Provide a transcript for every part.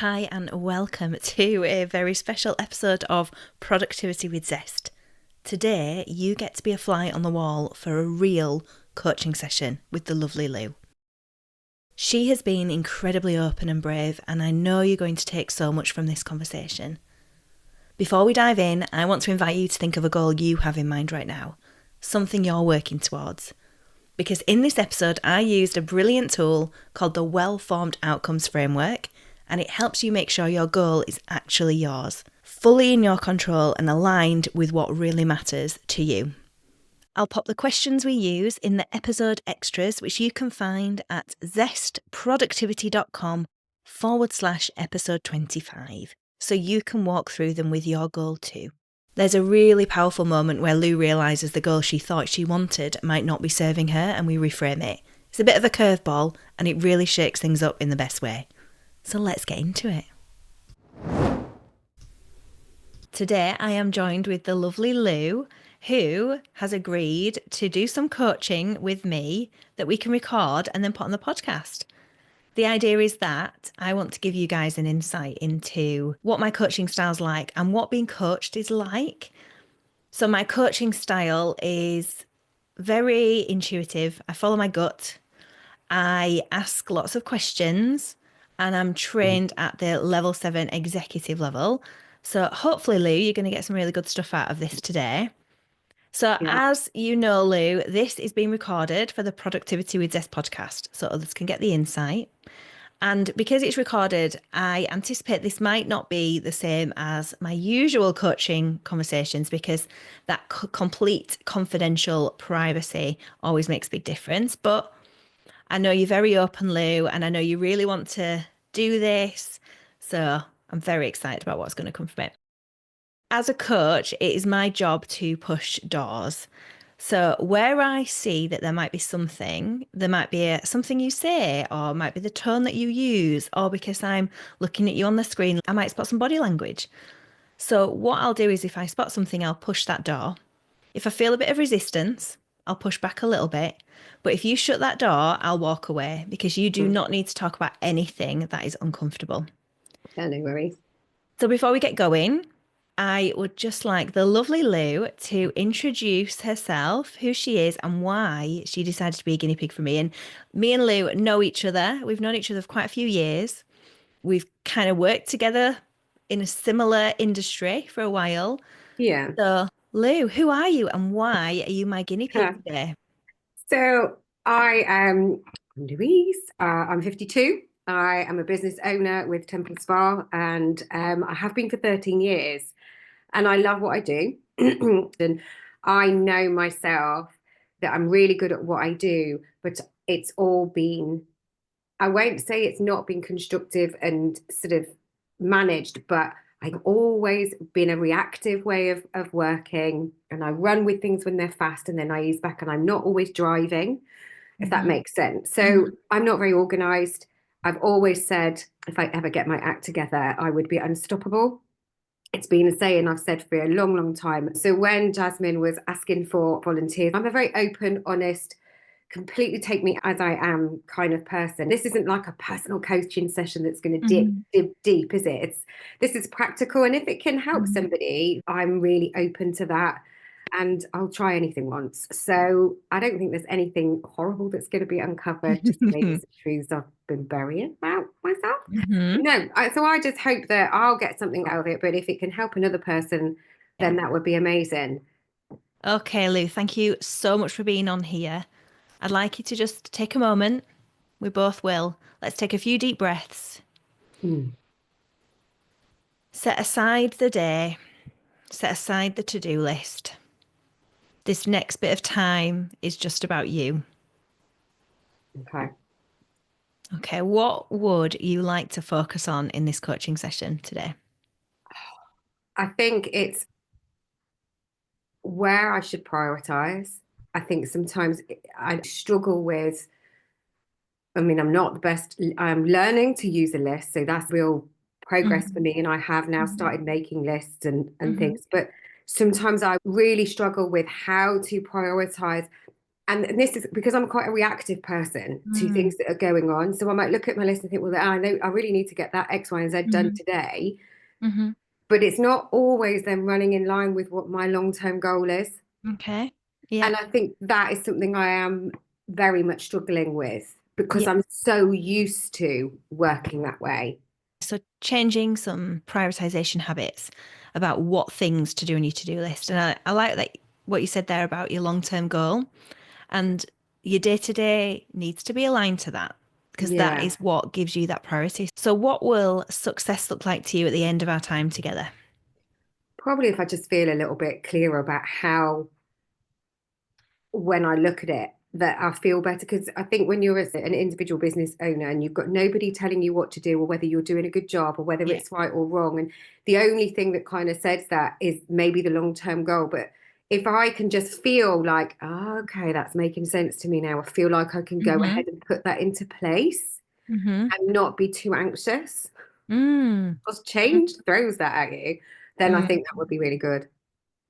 Hi, and welcome to a very special episode of Productivity with Zest. Today, you get to be a fly on the wall for a real coaching session with the lovely Lou. She has been incredibly open and brave, and I know you're going to take so much from this conversation. Before we dive in, I want to invite you to think of a goal you have in mind right now, something you're working towards. Because in this episode, I used a brilliant tool called the Well-Formed Outcomes Framework, and it helps you make sure your goal is actually yours, fully in your control and aligned with what really matters to you. I'll pop the questions we use in the episode extras, which you can find at zestproductivity.com/episode 25, so you can walk through them with your goal too. There's a really powerful moment where Lou realises the goal she thought she wanted might not be serving her, and we reframe it. It's a bit of a curveball, and it really shakes things up in the best way. So let's get into it. Today I am joined with the lovely Lou, who has agreed to do some coaching with me that we can record and then put on the podcast. The idea is that I want to give you guys an insight into what my coaching style's like and what being coached is like. So my coaching style is very intuitive. I follow my gut. I ask lots of questions, and I'm trained at the level 7 executive level. So hopefully, Lou, you're going to get some really good stuff out of this today. So Yeah. as you know, Lou, this is being recorded for the Productivity with Zest podcast, so others can get the insight. And because it's recorded, I anticipate this might not be the same as my usual coaching conversations because that complete confidential privacy always makes a big difference. But I know you're very open, Lou, and I know you really want to do this. So I'm very excited about what's going to come from it. As a coach, it is my job to push doors. So where I see that there might be something, there might be something you say, or might be the tone that you use, or because I'm looking at you on the screen, I might spot some body language. So what I'll do is if I spot something, I'll push that door. If I feel a bit of resistance, I'll push back a little bit. But if you shut that door, I'll walk away because you do not need to talk about anything that is uncomfortable. Yeah, no worries. So before we get going, I would just like the lovely Lou to introduce herself, who she is, and why she decided to be a guinea pig for me. And me and Lou know each other. We've known each other for quite a few years. We've kind of worked together in a similar industry for a while. Yeah. So, Lou, who are you and why are you my guinea pig today? So I am Louise. I'm 52. I am a business owner with Temple Spa, and I have been for 13 years. And I love what I do. And I know myself that I'm really good at what I do, but it's all been, I won't say it's not been constructive and sort of managed, but I've always been a reactive way of working, and I run with things when they're fast and then I ease back, and I'm not always driving, if that Mhm. makes sense. So Mhm. I'm not very organized. I've always said if I ever get my act together, I would be unstoppable. It's been a saying I've said for a long, long time. So when Jasmine was asking for volunteers, I'm a very open, honest, completely take me as I am kind of person. This isn't like a personal coaching session that's going to Mhm. dig deep, is it? This is practical, and if it can help Mhm. somebody, I'm really open to that. And I'll try anything once. So I don't think there's anything horrible that's going to be uncovered, just maybe some truths I've been burying about myself. Mhm. No, so I just hope that I'll get something out of it. But if it can help another person, Yeah. then that would be amazing. Okay, Lou, thank you so much for being on here. I'd like you to just take a moment. We both will. Let's take a few deep breaths. Mm. Set aside the day. Set aside the to-do list. This next bit of time is just about you. Okay. Okay, what would you like to focus on in this coaching session today? I think it's where I should prioritize. I think sometimes I struggle with, I mean, I'm not the best. I'm learning to use a list. So that's real progress for Mhm. me. And I have now Mhm. started making lists and Mhm. things. But sometimes I really struggle with how to prioritize And this is because I'm quite a reactive person to Mm, things that are going on. So I might look at my list and think, well, I know I really need to get that X, Y, and Z done hmm today. hmm But it's not always then running in line with what my long-term goal is. Okay. Yeah. And I think that is something I am very much struggling with because Yeah. I'm so used to working that way. So changing some prioritization habits about what things to do on your to-do list. And I like that what you said there about your long-term goal and your day-to-day needs to be aligned to that because that Yeah. is what gives you that priority. So what will success look like to you at the end of our time together? Probably if I just feel a little bit clearer about how, when I look at it, that I feel better. Because I think when you're an individual business owner and you've got nobody telling you what to do or whether you're doing a good job or whether Yeah. it's right or wrong, and the only thing that kind of says that is maybe the long-term goal. But if I can just feel like, oh, okay, that's making sense to me now, I feel like I can go Mm-hmm. ahead and put that into place Mm-hmm. and not be too anxious, Mm. because change throws that at you, then I Mm. think that would be really good.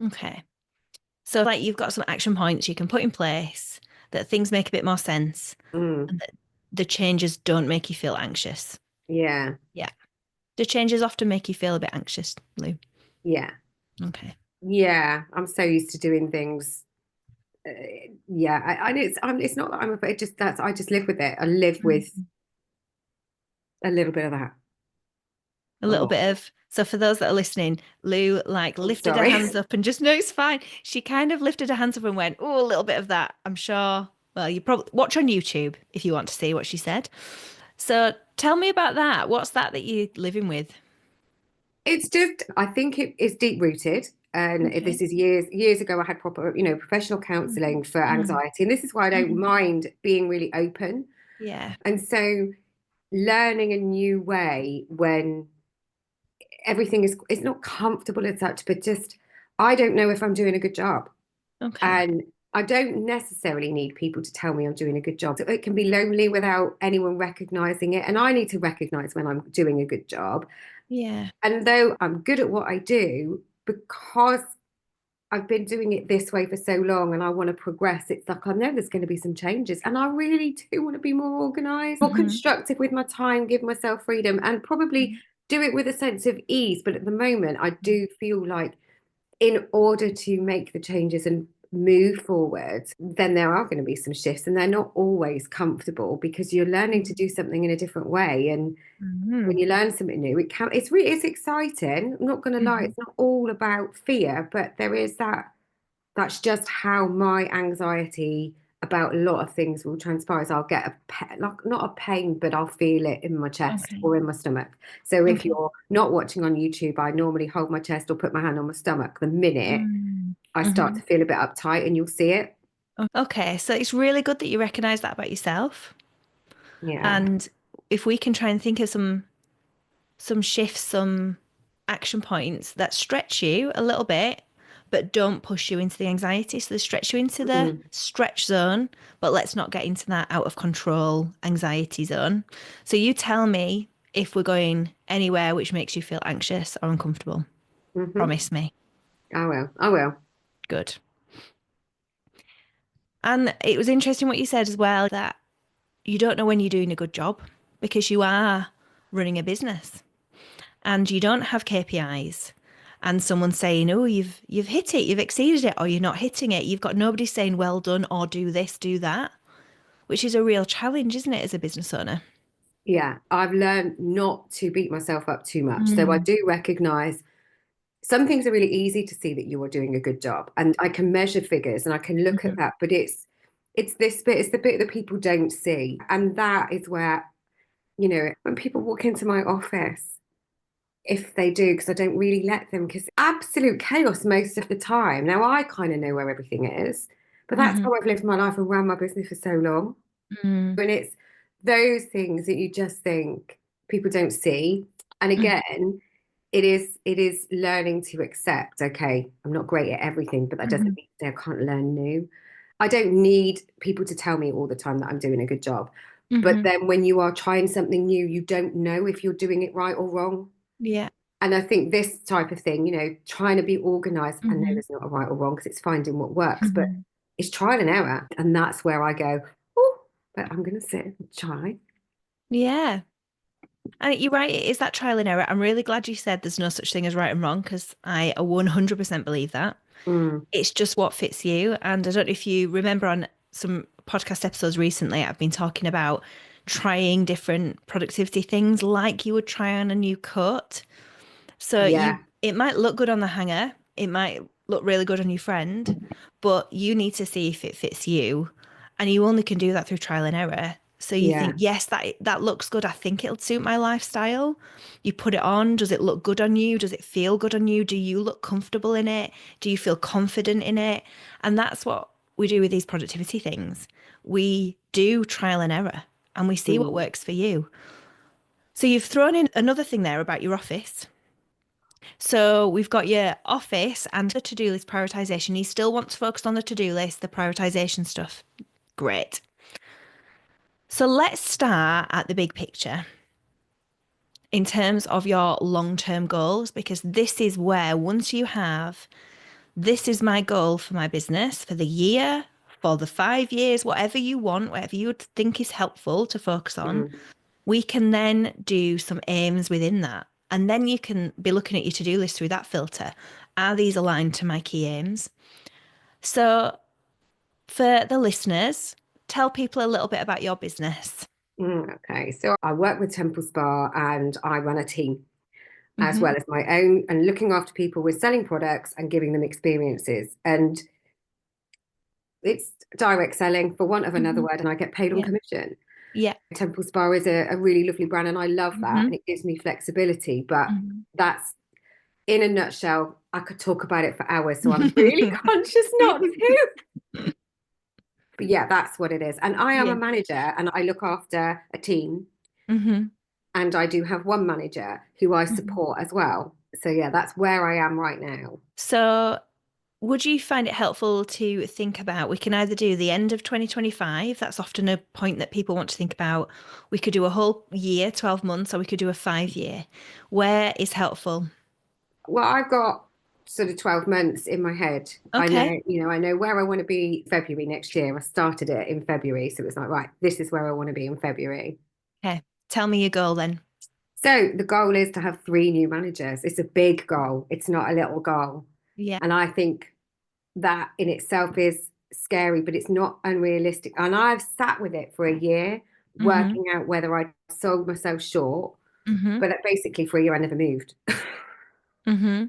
Okay. So like you've got some action points you can put in place that things make a bit more sense Mm, and that the changes don't make you feel anxious. yeah, Yeah. The changes often make you feel a bit anxious, Lou. yeah, Okay. yeah. I'm so used to doing things. Uh, yeah, it's not that I'm afraid. Just that's I just live with it. I live with Mhm. a little bit of that. A little Oh, bit of, so for those that are listening, Lou like I'm lifted her sorry. hands up and just, no, it's fine. She kind of lifted her hands up and went, oh, a little bit of that. I'm sure. Well, you probably watch on YouTube if you want to see what she said. So tell me about that. What's that you're living with? It's just I think it is deep rooted. And Okay. this is years ago. I had proper, professional Mm, counselling for mm, anxiety, and this is why I don't mm. mind being really open. Yeah. And so, learning a new way when everything is it's not comfortable as such, but just I don't know if I'm doing a good job. Okay. And I don't necessarily need people to tell me I'm doing a good job. So it can be lonely without anyone recognizing it. And I need to recognize when I'm doing a good job. Yeah. And though I'm good at what I do, because I've been doing it this way for so long and I want to progress, it's like I know there's going to be some changes. And I really do want to be more organized, more Hmm. constructive with my time, give myself freedom, and probably do it with a sense of ease. But at the moment, I do feel like in order to make the changes and move forward, then there are going to be some shifts and they're not always comfortable because you're learning to do something in a different way. And when Hmm. you learn something new, it's exciting. I'm not going to lie, Hmm. it's not all about fear, but there is that's just how my anxiety about a lot of things will transpire. Is I'll get like not a pain, but I'll feel it in my chest Okay. or in my stomach. So if Okay. you're not watching on YouTube, I normally hold my chest or put my hand on my stomach the minute Mm. I start Hmm. to feel a bit uptight, and you'll see it. Okay. So it's really good that you recognize that about yourself. Yeah. And if we can try and think of some shifts, some action points that stretch you a little bit, but don't push you into the anxiety. So they stretch you into the Mm, stretch zone, but let's not get into that out of control anxiety zone. So you tell me if we're going anywhere which makes you feel anxious or uncomfortable. hmm. Promise me. I will. I will. Good. And it was interesting what you said as well that you don't know when you're doing a good job because you are running a business and you don't have KPIs and someone's saying, "Oh, you've hit it, you've exceeded it," or you're not hitting it. You've got nobody saying, "Well done," or "Do this, do that," which is a real challenge, isn't it, as a business owner? Yeah, I've learned not to beat myself up too much. So I Mm, do recognize some things are really easy to see that you are doing a good job, and I can measure figures and I can look at mhm, that, but it's this bit, it's the bit that people don't see. And that is where, when people walk into my office, if they do, because I don't really let them, because absolute chaos most of the time. Now I kind of know where everything is, but that's mhm, how I've lived my life and ran my business for so long. mm, And it's those things that you just think people don't see. And mm, again, it is learning to accept, okay, I'm not great at everything, but that doesn't mhm, mean to say I can't learn new. I don't need people to tell me all the time that I'm doing a good job. But mhm. then when you are trying something new, you don't know if you're doing it right or wrong. Yeah. And I think this type of thing, trying to be organized, I know Mhm, there's not a right or wrong because it's finding what works, but mhm. it's trial and error. And that's where I go, oh, but I'm going to sit and try. Yeah. And you're right, it is that trial and error. I'm really glad you said there's no such thing as right and wrong because I 100% believe that. Mm, It's just what fits you. And I don't know if you remember on some podcast episodes recently, I've been talking about trying different productivity things like you would try on a new coat. So yeah, it might look good on the hanger, it might look really good on your friend, but you need to see if it fits you. And you only can do that through trial and error. So you yeah. think, yes, that looks good. I think it'll suit my lifestyle. You put it on. Does it look good on you? Does it feel good on you? Do you look comfortable in it? Do you feel confident in it? And that's what we do with these productivity things. We do trial and error and we see what Mm, works for you. So you've thrown in another thing there about your office. So we've got your office and the to-do list prioritization. You still want to focus on the to-do list, the prioritization stuff. Great. So let's start at the big picture in terms of your long-term goals, because this is where once you have, this is my goal for my business for the year, for the 5 years, whatever you want, whatever you would think is helpful to focus on, mm, we can then do some aims within that. And then you can be looking at your to-do list through that filter. Are these aligned to my key aims? So, for the listeners, tell people a little bit about your business. okay, so I work with Temple Spa and I run a team as Hmm. well as my own and looking after people with selling products and giving them experiences. And it's direct selling, for want of another Hmm. word, and I get paid on Yeah. commission. Yeah. Temple Spa is a really lovely brand, and I love that, Hmm. and it gives me flexibility. But Hmm. that's in a nutshell. I could talk about it for hours, so I'm really conscious not to. But yeah, that's what it is. And I am a Yeah. manager, and I look after a team, Hmm. and I do have one manager who I Hmm. support as well. So yeah, that's where I am right now. So, would you find it helpful to think about? We can either do the end of 2025, that's often a point that people want to think about. We could do a whole year, 12 months, or we could do a 5 year. Where is helpful? Well, I've got sort of 12 months in my head. I Okay. know, I know where I want to be February next year. I started it in February. So it was like, right, this is where I want to be in February. Okay. Tell me your goal then. So the goal is to have three new managers. It's a big goal. It's not a little goal. Yeah. And I think that in itself is scary, but it's not unrealistic. And I've sat with it for a year, Hmm. working out whether I sold myself short. Hmm. But basically, for a year, I never moved. Hmm.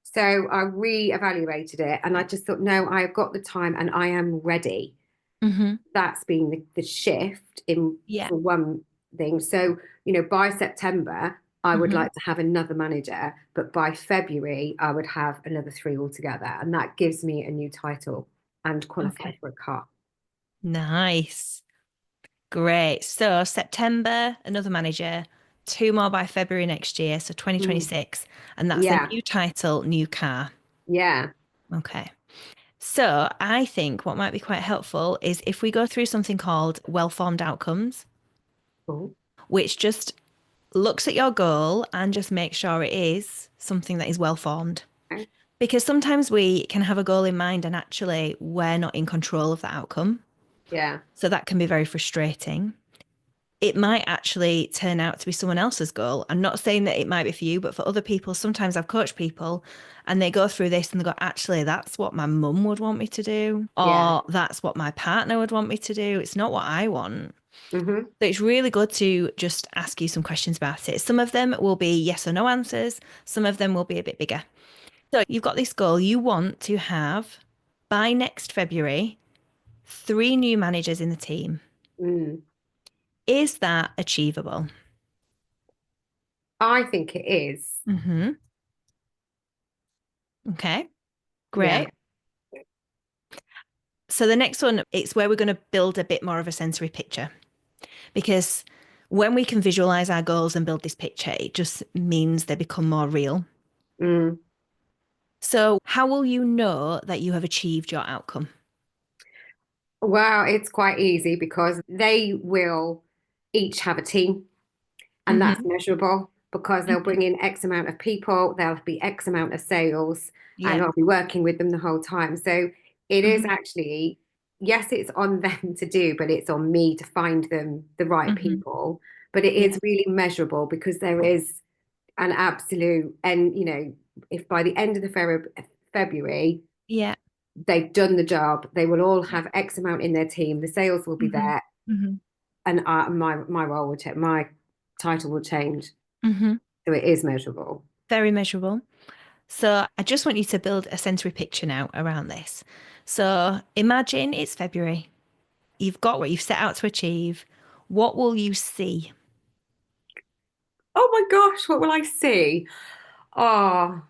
So I re-evaluated it and I just thought, no, I've got the time and I am ready. Hmm. That's been the shift in Yeah. for one thing. So, by September, I would Hmm. like to have another manager, but by February, I would have another three altogether. And that gives me a new title and qualify Okay. for a car. Nice. Great. So September, another manager, two more by February next year, so Mm. 2026. And that's a Yeah, new title, new car. yeah. Okay. So I think what might be quite helpful is if we go through something called well-formed outcomes, Cool. which just looks at your goal and just makes sure it is something that is well-formed. Okay. Because sometimes we can have a goal in mind and actually we're not in control of the outcome. Yeah. So that can be very frustrating. It might actually turn out to be someone else's goal. I'm not saying that it might be for you, but for other people, sometimes I've coached people and they go through this and they go, actually, that's what my mum would want me to do, Yeah. or that's what my partner would want me to do. It's not what I want. Hmm. So it's really good to just ask you some questions about it. Some of them will be yes or no answers, some of them will be a bit bigger. So you've got this goal. You want to have by next February, three new managers in the team. Mm. Is that achievable? I think it is. Hmm. Okay, Yeah. great. So the next one, it's where we're going to build a bit more of a sensory picture because when we can visualize our goals and build this picture, it just means they become more real. Mm. So how will you know that you have achieved your outcome? Well, it's quite easy because they will each have a team, and that's Hmm. measurable because they'll Hmm. bring in X amount of people, there'll be X amount of sales, and Yeah. I'll be working with them the whole time. So it is Hmm. actually yes, it's on them to do, but it's on me to find them the right Hmm. people. But it Yeah. is really measurable because there is an absolute, and if by the end of the February Yeah. they've done the job, they will all Yeah. have X amount in their team, the sales will be Hmm. there, Hmm. and my role will change, my title will change. Hmm. So it is measurable. Very measurable. So I just want you to build a sensory picture now around this. So imagine it's February. You've got what you've set out to achieve. What will you see? Oh my gosh, what will I see? Oh,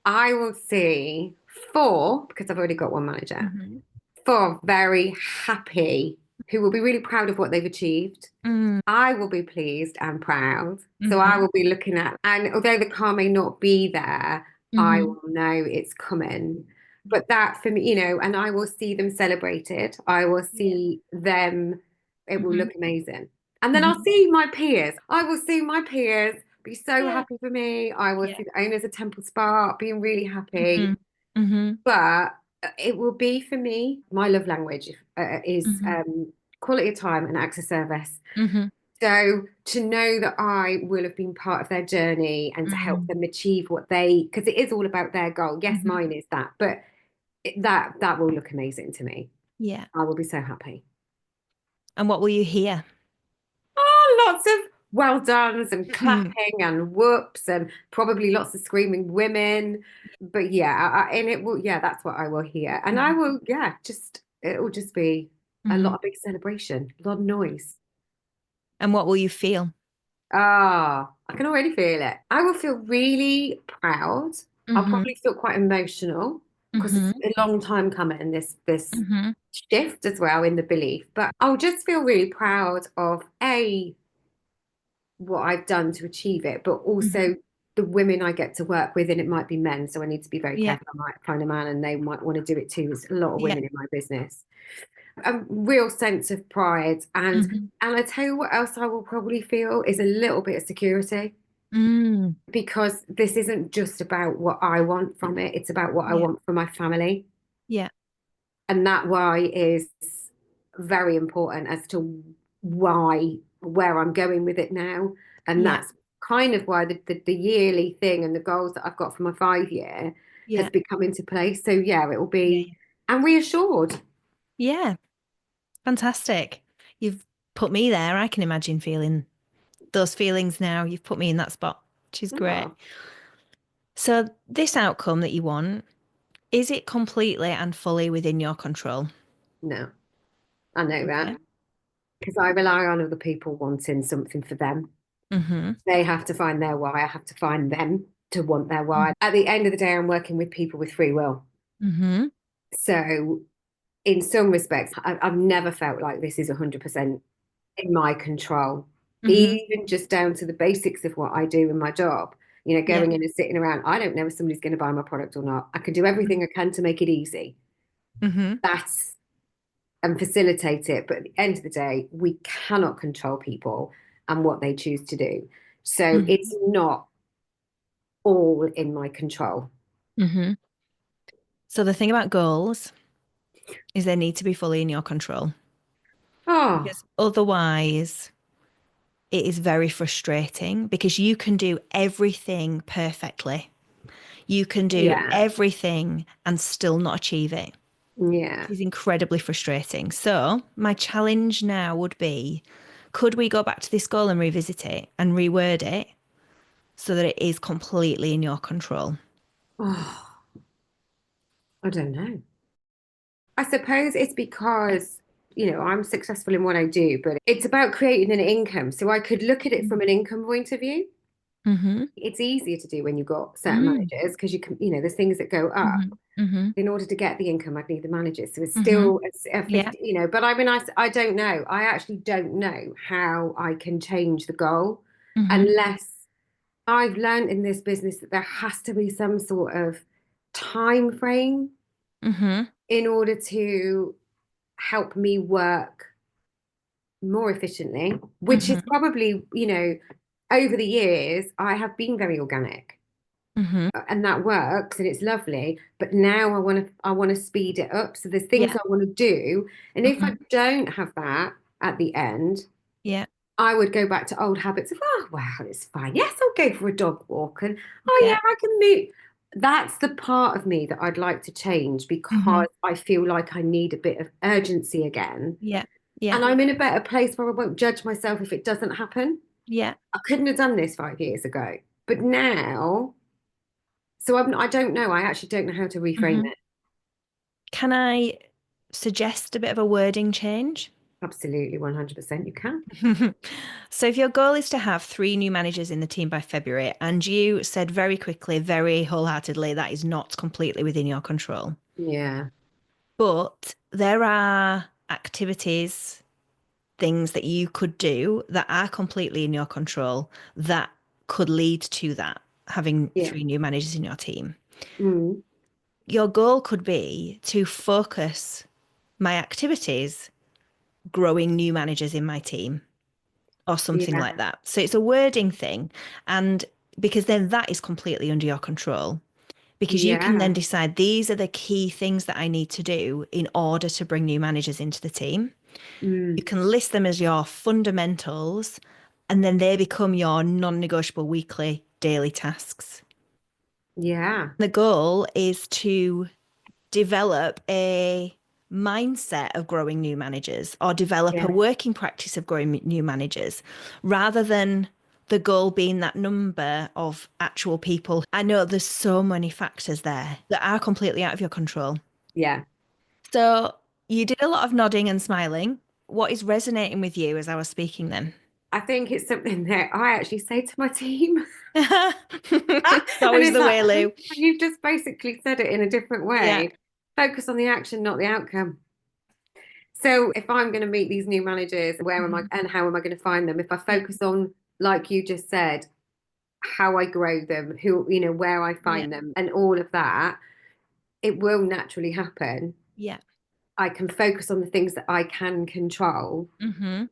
I will see four, because I've already got one manager, Hmm. four very happy, who will be really proud of what they've achieved. Mm. I will be pleased and proud. So I Hmm. will be looking at, and although the car may not be there, I Hmm. will know it's coming. But that for me, and I will see them celebrated. I will Yeah. see them, it will Hmm. look amazing. And then I'll Hmm. see my peers. I will see my peers be so Yeah. happy for me. I will Yeah. see the owners of Temple Spa being really happy. Hmm. Hmm. But it will be for me, my love language is Hmm. quality of time and acts of service. Hmm. So to know that I will have been part of their journey and to help Hmm. them achieve what they, because it is all about their goal. Yes, Hmm. mine is that, but that will look amazing to me. Yeah. I will be so happy. And what will you hear? Oh, lots of well done's and Hmm. clapping and whoops and probably lots of screaming women. But yeah, and it will, yeah, that's what I will hear. And I Hmm. will, yeah, it will just be a lot Hmm. of big celebration, a lot of noise. And what will you feel? Ah, I can already feel it. I will feel really proud. I'll Hmm. probably feel quite emotional because it's Hmm. a long time coming, this Hmm. shift as well in the belief. But I'll just feel really proud of what I've done to achieve it, but Hmm. also the women I get to work with, and it might be men, so I need to be very Yeah. careful. I might find a man and they might want to do it too. There's a lot of Yeah. women in my business. A real sense of pride, Hmm. and I tell you what else I will probably feel is a little bit of security, Mm. because this isn't just about what I want from it, it's about what I Yeah. want for my family. Yeah. And that why is very important as to where I'm going with it now. And Yeah. that's kind of why the yearly thing and the goals that I've got for my 5 year has Yeah. been come into place. So yeah, it will Yeah. be, and reassured. Yeah. Fantastic. You've put me there. I can imagine feeling those feelings now. You've put me in that spot, which is great. Oh, So, this outcome that you want, is it completely and fully within your control? no, I know that, Okay. because I rely on other people wanting something for them. Mm-hmm. They have to find their why. I have to find them to want their why. At the end of the day, I'm working with people with free will. Mm-hmm. So in some respects, I've never felt like this is 100% in my control, Mm-hmm. even just down to the basics of what I do in my job. Yeah. Going in and sitting around, I don't know if somebody's going to buy my product or not. I can do everything I can to make it easy. Mm-hmm. That's and facilitate it. But at the end of the day, we cannot control people and what they choose to do. So Mm-hmm. it's not all in my control. Mm-hmm. So, the thing about goals is they need to be fully in your control Oh, because otherwise, it is very frustrating because you can do everything perfectly. You can do yeah, everything and still not achieve it. yeah. Which is incredibly frustrating. So, my challenge now would be, could we go back to this goal and revisit it and reword it so that it is completely in your control? Oh, I don't know. I suppose it's because, I'm successful in what I do, but it's about creating an income. So I could look at it from an income point of view. Mm-hmm. It's easier to do when you've got certain Mm. managers because you can, there's things that go up. Mm-hmm. Mm-hmm. In order to get the income, I'd need the managers. So it's Mm-hmm. still a Yeah. 50, but I mean, I don't know. I actually don't know how I can change the goal Mm-hmm. unless I've learned in this business that there has to be some sort of time frame Mm-hmm. in order to help me work more efficiently, which is Mm-hmm. probably, over the years, I have been very organic. Mm-hmm. and that works and it's lovely. But now I want to speed it up. So there's things Yeah. I want to do. And if I Mm-hmm. don't have that at the end, Yeah. I would go back to old habits of, oh, well, it's fine. Yes, I'll go for a dog walk. And, oh, Yeah. yeah, I can move. That's the part of me that I'd like to change Mm-hmm. because I feel like I need a bit of urgency again. Yeah. Yeah. And I'm in a better place where I won't judge myself if it doesn't happen. Yeah. I couldn't have done this 5 years ago. But now, so I don't know. I actually don't know how to reframe Mm-hmm. it. Can I suggest a bit of a wording change? Absolutely, 100% you can. So, if your goal is to have three new managers in the team by February, and you said very quickly, very wholeheartedly, that is not completely within your control, Yeah, but there are activities, things that you could do that are completely in your control that could lead to that, having yeah. three new managers in your team. Mm, Your goal could be to focus my activities growing new managers in my team or something like yeah, that. So it's a wording thing. And because then that is completely under your control, because you can then yeah. decide these are the key things that I need to do in order to bring new managers into the team. You Mm, can list them as your fundamentals, and then they become your non negotiable weekly, daily tasks. yeah, The goal is to develop a mindset of growing new managers or develop a yeah. working practice of growing new managers rather than the goal being that number of actual people. I know there's so many factors there that are completely out of your control. Yeah. So you did a lot of nodding and smiling. What is resonating with you as I was speaking then? I think it's something that I actually say to my team. It's And always it's the like, way, Lou. you've just basically said it in a different Yeah. way. Focus on the action, not the outcome. So if I'm going to meet these new managers, where am I Mhm. and how am I going to find them? If I Yeah. focus on, like you just said, how I grow them, where I Yeah. find them, and all of that, it will naturally happen. Yeah. I can focus on the things that I can control, Hmm.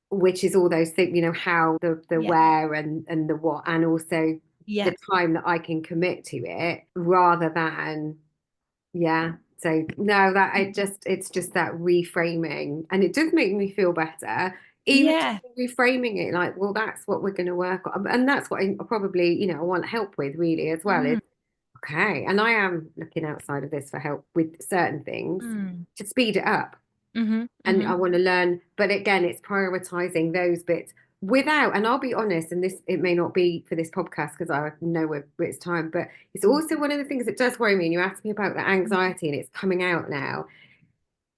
which is all those things, how the Yeah. where and the what, and also Yeah. the time that I can commit to it rather than, yeah. So no, that it's just that reframing, and it does make me feel better. Even just Yeah. reframing it like, well, that's what we're going to work on, and that's what I probably, I want help with really as well. Is Mm. okay, and I am looking outside of this for help with certain things Mm. to speed it up, Hmm. and I Hmm. want to learn. But again, it's prioritizing those bits without, and I'll be honest, and this it may not be for this podcast because I know it's time, but it's also one of the things that does worry me. And you asked me about the anxiety, and it's coming out now.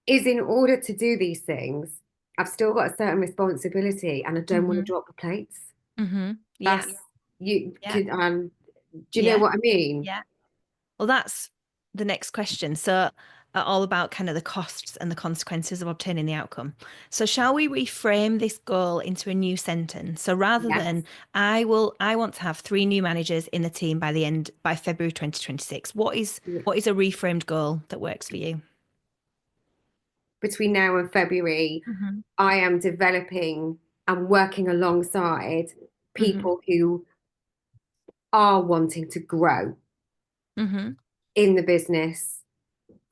Is in order to do these things, I've still got a certain responsibility, and I don't want to Hmm. drop the plates. Hmm. Yeah. That's you Yeah. could do you know Yeah. what I mean? Yeah. Well, that's the next question. So, all about kind of the costs and the consequences of obtaining the outcome. So, shall we reframe this goal into a new sentence? So, rather Yes. than I want to have three new managers in the team by February 2026. What is a reframed goal that works for you? Between now and February, Hmm. I am developing and working alongside Hmm. people who are wanting to grow Hmm. in the business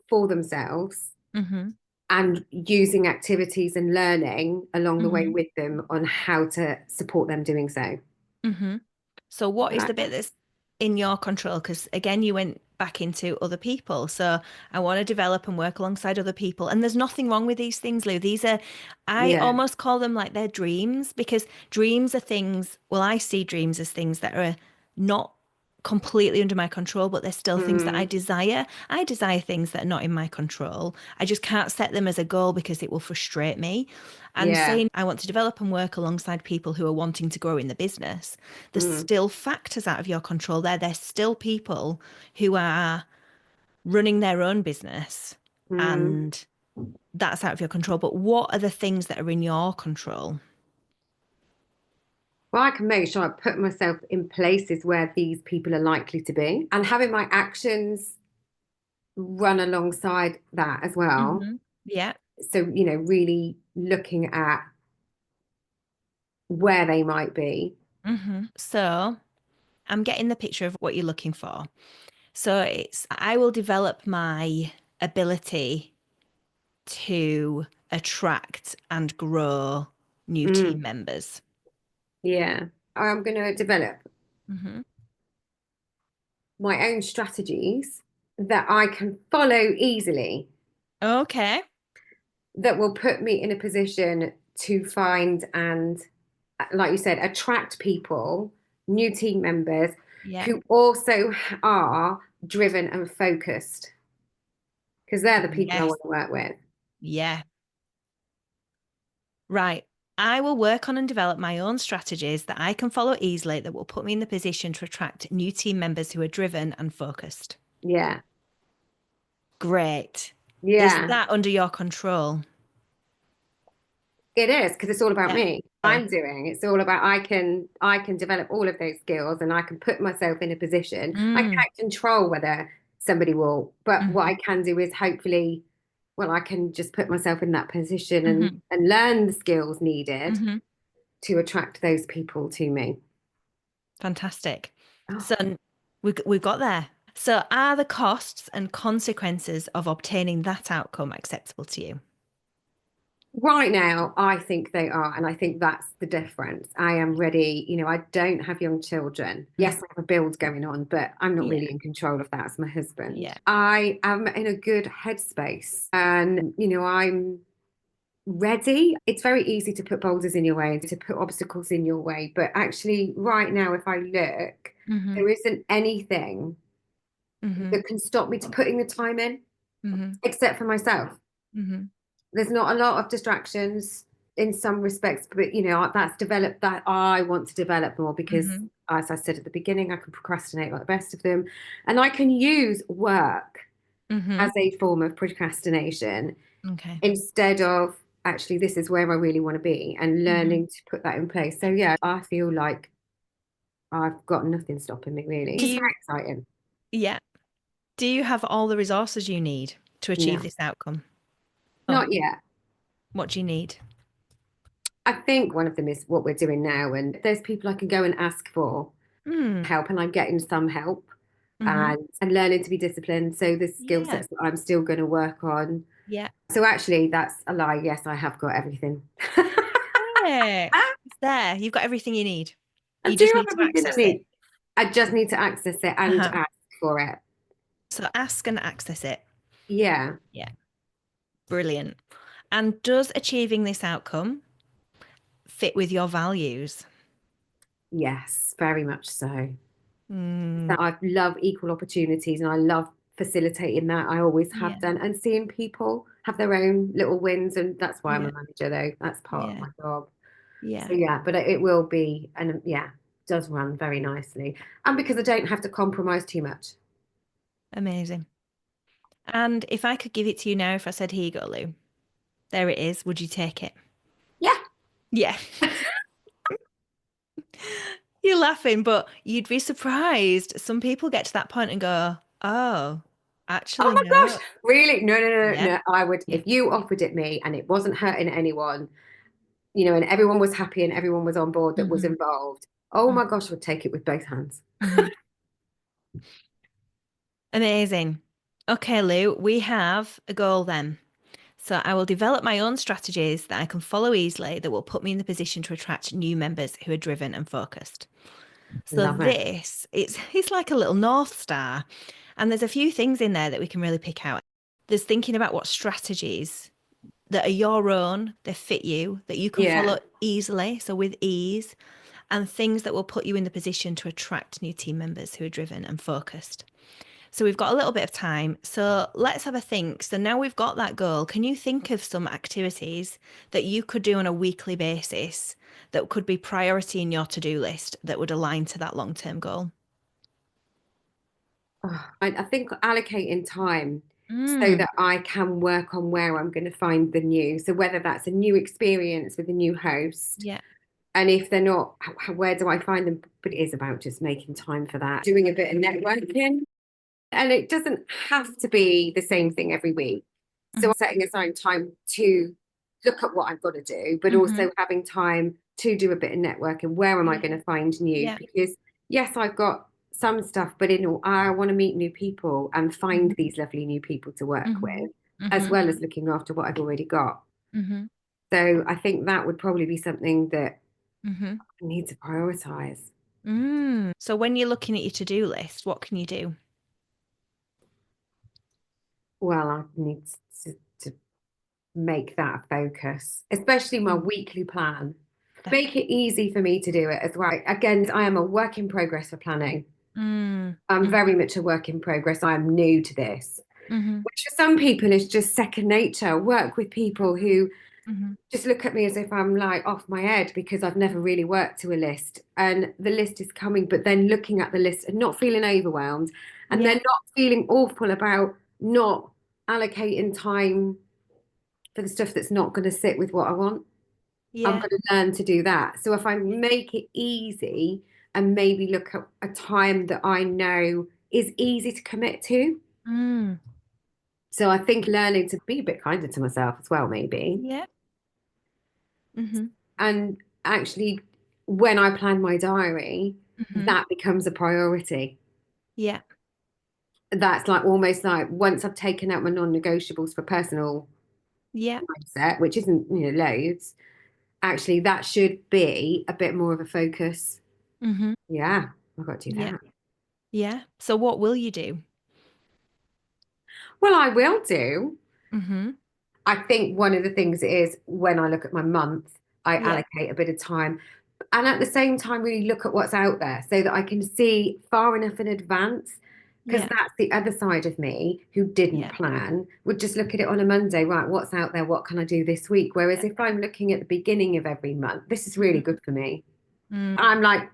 for themselves Hmm. and using activities and learning along the way Hmm. with them on how to support them doing so. Hmm. So, what I is the like bit that. that's in your control? Because again, you went back into other people. So, I want to develop and work alongside other people. And there's nothing wrong with these things, Lou. I Yeah. almost call them like they're dreams because dreams are things, well, I see dreams as things that are not completely under my control, but they're still things that I Mm, desire. I desire things that are not in my control. I just can't set them as a goal because it will frustrate me. And yeah. saying I want to develop and work alongside people who are wanting to grow in the business, there's Mm, still factors out of your control there. There's still people who are running their own business mm. and that's out of your control. But what are the things that are in your control? Well, I can make sure I put myself in places where these people are likely to be and having my actions run alongside that as well. Hmm. Yeah. So, really looking at where they might be. So I'm getting the picture of what you're looking for. So it's, I will develop my ability to attract and grow new team Mm, members. yeah. I'm going to develop Hmm. my own strategies that I can follow easily, Okay. that will put me in a position to find and, like you said, attract people, new team members Yeah. who also are driven and focused, because they're the people I Yes. want to work with. Yeah. Right. I will work on and develop my own strategies that I can follow easily that will put me in the position to attract new team members who are driven and focused. Yeah. Great. Is Yeah. that under your control? It is, because it's all about Yeah. me. Oh. I'm doing. It's all about I can develop all of those skills, and I can put myself in a position. I Mm. can't control whether somebody will, but what I Hmm. can do is hopefully, well, I can just put myself in that position Hmm. and learn the skills needed Hmm. to attract those people to me. Fantastic. Oh. So we've got there. So are the costs and consequences of obtaining that outcome acceptable to you? Right now, I think they are, and I think that's the difference. I am ready. I don't have young children. Yes, Mm. I have a build going on, but I'm not Yeah. really in control of that. It's my Yeah. husband. I am in a good headspace, and I'm ready. It's very easy to put boulders in your way, to put obstacles in your way, but actually, right now, if I look, Hmm. there isn't anything Hmm. that can stop me to putting the time in, Hmm. except for myself. Hmm. There's not a lot of distractions in some respects, but that's developed, that I want to develop more, because Hmm. as I said at the beginning, I can procrastinate like the best of them, and I can use work Hmm. as a form of procrastination Okay. instead of actually, this is where I really want to be, and Hmm. learning to put that in place. So yeah, I feel like I've got nothing stopping me, really. Do Just very you, exciting. yeah. Do you have all the resources you need to achieve No, this outcome? Oh, not yet. what do you need? I think one of them is what we're doing now, and there's people I can go and ask for Hmm. help, and I'm getting some help, Hmm. and learning to be disciplined. So the skill Yeah. sets that I'm still going to work on. Yeah. So actually, that's a lie. Yes, I have got everything. Yeah. It's there. You've got everything you need. I You do just have need to everything I access it. need. I just need to access it and Uh-huh. ask for it. So ask and access it. Yeah. Yeah. Brilliant. And does achieving this outcome fit with your values? Yes, very much so. Mm, That I love equal opportunities, and I love facilitating that. I always have yeah. done, and seeing people have their own little wins, and that's why I'm Yeah. a manager, though. That's part of Yeah. my job. So Yeah. yeah, but it will be, and yeah, does run very nicely, and because I don't have to compromise too much. Amazing. And if I could give it to you now, if I said, here you go, Lou, there it is, would you take it? Yeah. Yeah. You're laughing, but you'd be surprised. Some people get to that point and go, oh, Oh actually, my gosh, no. really? No, no, no, Yeah. no. I would, Yeah. if you offered it me and it wasn't hurting anyone, and everyone was happy and everyone was on board that was Hmm. involved. Oh my gosh, I would take it with both hands. Hmm. Amazing. Okay, Lou, we have a goal then. So I will develop my own strategies that I can follow easily that will put me in the position to attract new members who are driven and focused. So Love it. this, it's like a little North Star. And there's a few things in there that we can really pick out. There's thinking about what strategies that are your own, they fit you, that you can Yeah. follow easily, so with ease, and things that will put you in the position to attract new team members who are driven and focused. So we've got a little bit of time. So let's have a think. So now we've got that goal. Can you think of some activities that you could do on a weekly basis that could be priority in your to-do list that would align to that long-term goal? Oh, I think allocating time so Mm, that I can work on where I'm going to find the new. So whether that's a new experience with a new host, yeah. and if they're not, where do I find them? But it is about just making time for that, doing a bit of networking. And it doesn't have to be the same thing every week. So Hmm. setting aside time to look at what I've got to do, but Hmm. also having time to do a bit of networking. Where am I Yeah. going to find new? Yeah. Because yes, I've got some stuff, but in all, I want to meet new people and find Hmm. these lovely new people to work Hmm. with, as Hmm. well as looking after what I've already got. Hmm. So I think that would probably be something that Hmm. I need to prioritize. So when you're looking at your to-do list, what can you do? Well, I need to make that a focus, especially my Mm. weekly plan. Make Definitely. it easy for me to do it as well. Again, I am a work in progress for planning. Mm. I'm Hmm. very much a work in progress. I'm new to this, Hmm. which for some people is just second nature. Work with people who Hmm. just look at me as if I'm like off my head because I've never really worked to a list and the list is coming, but then looking at the list and not feeling overwhelmed and then Yeah. not feeling awful about not allocating time for the stuff that's not going to sit with what I want. I'm Yeah. going to learn to do that. So if I make it easy and maybe look at a time that I know is easy to commit to. Mm. So I think learning to be a bit kinder to myself as well, maybe. Yeah. Hmm. And actually, when I plan my diary, Hmm. that becomes a priority. Yeah. That's like almost like once I've taken out my non-negotiables for personal Yeah. mindset, which isn't, loads, actually that should be a bit more of a focus. Hmm. Yeah, I've got to do Yeah. that. Yeah. So what will you do? Well, I will do. Hmm. I think one of the things is when I look at my month, I Yeah. allocate a bit of time and at the same time really look at what's out there so that I can see far enough in advance. Because Yeah. that's the other side of me who didn't Yeah. plan, would just look at it on a Monday, right? What's out there? What can I do this week? Whereas Yeah. if I'm looking at the beginning of every month, this is really Hmm. good for me. Mm. I'm like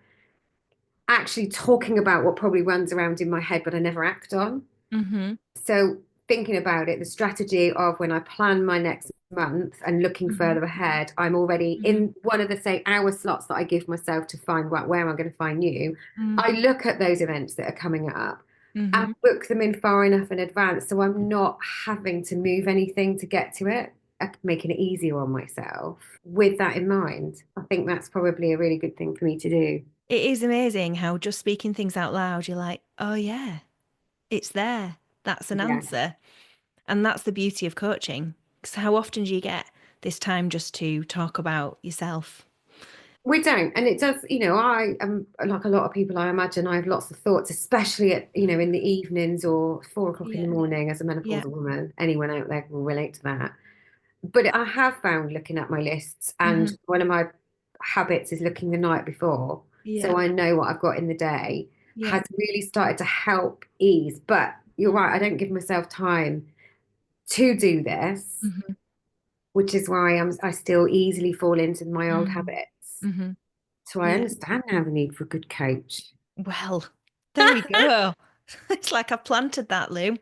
actually talking about what probably runs around in my head, but I never act on. Hmm. So thinking about it, the strategy of when I plan my next month and looking Hmm. further ahead, I'm already Hmm. in one of the say hour slots that I give myself to find where I'm going to find you. Mm. I look at those events that are coming up and Hmm. book them in far enough in advance so I'm not having to move anything to get to it, making it easier on myself. With that in mind, I think that's probably a really good thing for me to do. It is amazing how just speaking things out loud, you're like, oh yeah, it's there. That's an Yeah. answer. And that's the beauty of coaching. Because how often do you get this time just to talk about yourself? We don't, and it does, I am like a lot of people, I imagine I have lots of thoughts, especially at, in the evenings or 4 o'clock in the Yeah. morning as a Yeah. menopausal woman. Anyone out there will relate to that. But I have found looking at my lists, Hmm. and one of my habits is looking the night before, Yeah. so I know what I've got in the day, Yeah. has really started to help ease. But you're right, I don't give myself time to do this, Hmm. which is why I still easily fall into my old Hmm. habits. Hmm. So I Yeah. understand now the need for a good coach. Well, there we go. It's like I've planted that, Lou.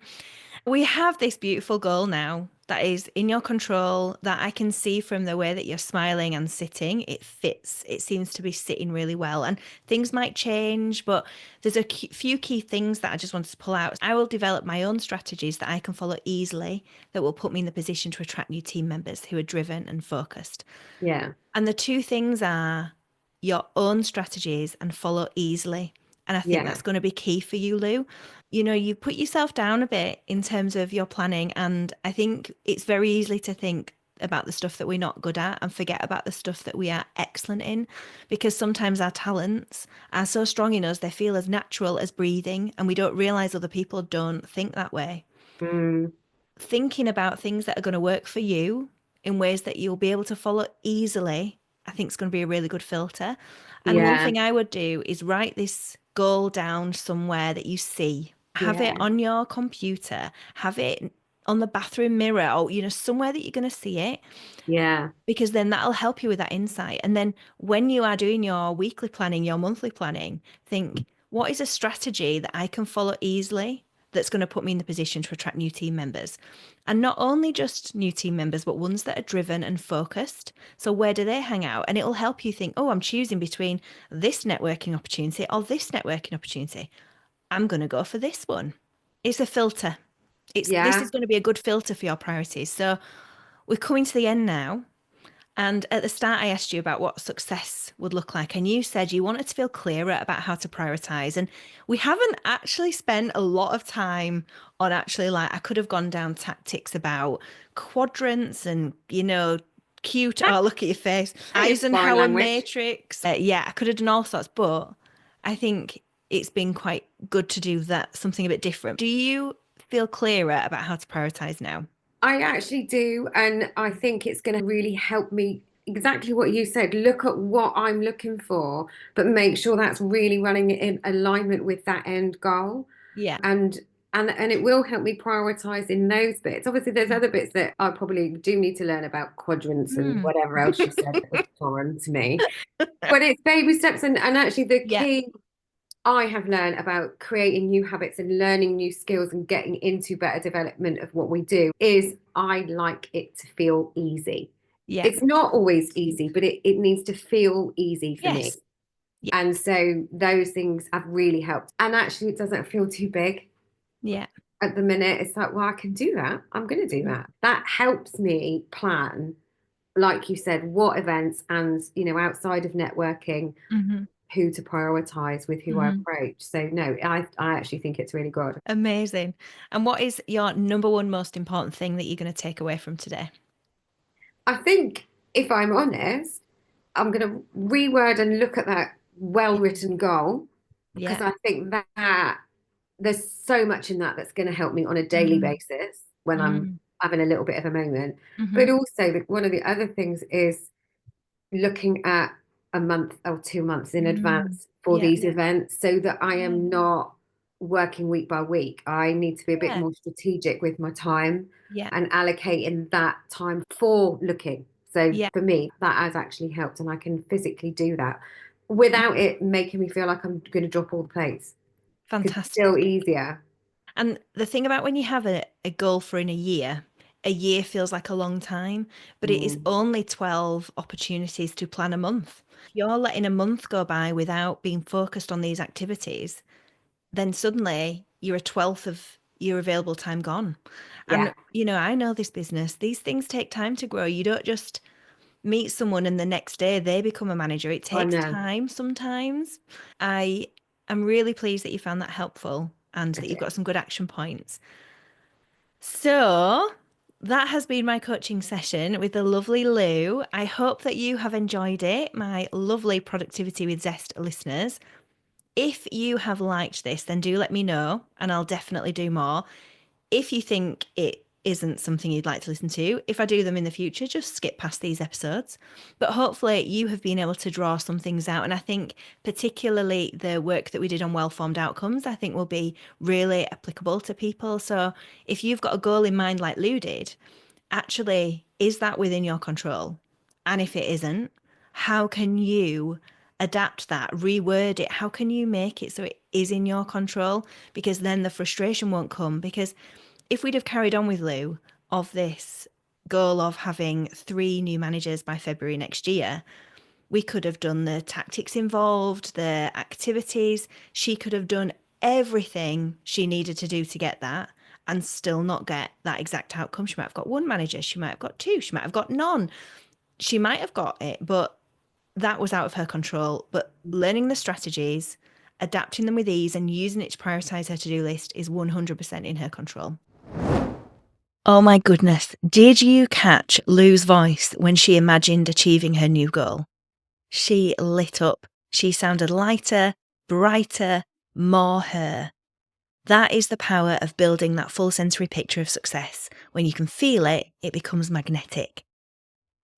We have this beautiful goal now that is in your control that I can see from the way that you're smiling and sitting. It fits. It seems to be sitting really well. And things might change, but there's few key things that I just wanted to pull out. I will develop my own strategies that I can follow easily that will put me in the position to attract new team members who are driven and focused. Yeah, And the two things are your own strategies and follow easily. And I think yeah, that's going to be key for you, Lou. You put yourself down a bit in terms of your planning. And I think it's very easily to think about the stuff that we're not good at and forget about the stuff that we are excellent in. Because sometimes our talents are so strong in us, they feel as natural as breathing. And we don't realize other people don't think that way. mm, Thinking about things that are going to work for you in ways that you'll be able to follow easily, I think is going to be a really good filter. And one yeah, thing I would do is write this goal down somewhere that you see. Have it yeah, on your computer, have it on the bathroom mirror, or somewhere that you're going to see it, yeah, because then that'll help you with that insight. And then when you are doing your weekly planning, your monthly planning, think, what is a strategy that I can follow easily that's going to put me in the position to attract new team members? And not only just new team members, but ones that are driven and focused. So where do they hang out? And it'll help you think, oh, I'm choosing between this networking opportunity or this networking opportunity. I'm going to go for this one. It's a filter. This yeah. is going to be a good filter for your priorities. So we're coming to the end now. And at the start, I asked you about what success would look like, and you said you wanted to feel clearer about how to prioritize. And we haven't actually spent a lot of time on actually, like, I could have gone down tactics about quadrants and, cute, oh, look at your face, That is foreign Eisenhower language. matrix. Yeah, I could have done all sorts, but I think it's been quite good to do that, something a bit different. Do you feel clearer about how to prioritize now? I actually do, and I think it's going to really help me. Exactly what you said. Look at what I'm looking for, but make sure that's really running in alignment with that end goal. Yeah. And and it will help me prioritize in those bits. Obviously, there's other bits that I probably do need to learn about quadrants and Mm. whatever else you said that was foreign to me. But it's baby steps, and actually the Yeah. key I have learned about creating new habits and learning new skills and getting into better development of what we do is I like it to feel easy. Yeah. It's not always easy, but it needs to feel easy for me. Yes. Yeah. And so those things have really helped. And actually, it doesn't feel too big Yeah. at the minute. It's like, well, I can do that. I'm going to do Mm. that. That helps me plan, like you said, what events and, outside of networking, Hmm. who to prioritize with who I Hmm. approach. So no, I actually think it's really good. Amazing. And what is your number one most important thing that you're going to take away from today? I think if I'm honest, I'm going to reword and look at that Yeah. well-written goal Yeah. because I think that there's so much in that that's going to help me on a daily Mm. basis when I'm Mm. having a little bit of a moment. Hmm. But also, one of the other things is looking at a month or 2 months in Mm. advance for Yeah. these events so that I Yeah. am not working week by week. I need to be a bit Yeah. more strategic with my time Yeah. and allocating that time for looking. So Yeah. for me, that has actually helped, and I can physically do that without it making me feel like I'm going to drop all the plates because it's still Fantastic. easier. And the thing about when you have a goal for in a year feels like a long time, but it is Mm. only 12 opportunities to plan a month. If you're letting a month go by without being focused on these activities, then suddenly you're a twelfth of your available time gone. Yeah, And, I know this business, these things take time to grow. You don't just meet someone and the next day they become a manager. It I takes know. time sometimes. I am really pleased that you found that helpful and I that you've do. got some good action points. So, that has been my coaching session with the lovely Lou. I hope that you have enjoyed it, my lovely Productivity with Zest listeners. If you have liked this, then do let me know and I'll definitely do more. If you think it isn't something you'd like to listen to, if I do them in the future, just skip past these episodes. But hopefully, you have been able to draw some things out. And I think, particularly the work that we did on well formed outcomes, I think will be really applicable to people. So if you've got a goal in mind, like Lou did, actually, is that within your control? And if it isn't, how can you adapt that, reword it? How can you make it so it is in your control? Because then the frustration won't come. Because if we'd have carried on with Lou of this goal of having 3 new managers by February next year, we could have done the tactics involved, the activities. She could have done everything she needed to do to get that and still not get that exact outcome. She might have got 1 manager, she might have got 2, she might have got none. She might have got it, but that was out of her control. But learning the strategies, adapting them with ease, and using it to prioritize her to do list is 100% in her control. Oh my goodness, did you catch Lou's voice when she imagined achieving her new goal? She lit up. She sounded lighter, brighter, more her. That is the power of building that full sensory picture of success. When you can feel it, it becomes magnetic.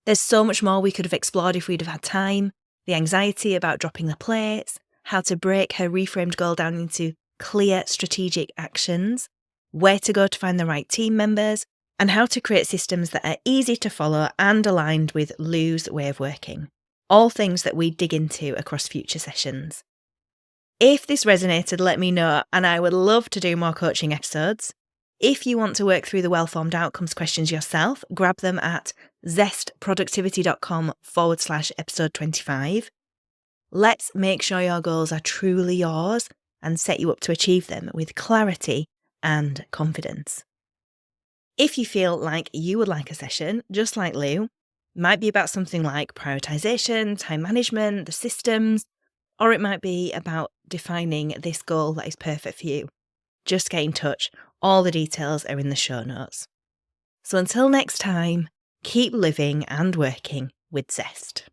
There's so much more we could have explored if we'd have had time. The anxiety about dropping the plates, how to break her reframed goal down into clear strategic actions, where to go to find the right team members, and how to create systems that are easy to follow and aligned with Lou's way of working. All things that we dig into across future sessions. If this resonated, let me know, and I would love to do more coaching episodes. If you want to work through the well-formed outcomes questions yourself, grab them at zestproductivity.com/episode 25. Let's make sure your goals are truly yours and set you up to achieve them with clarity and confidence. If you feel like you would like a session, just like Lou, Might be about something like prioritization, time management, the systems, or it might be about defining this goal that is perfect for you. Just get in touch. All the details are in the show notes. So until next time, keep living and working with zest.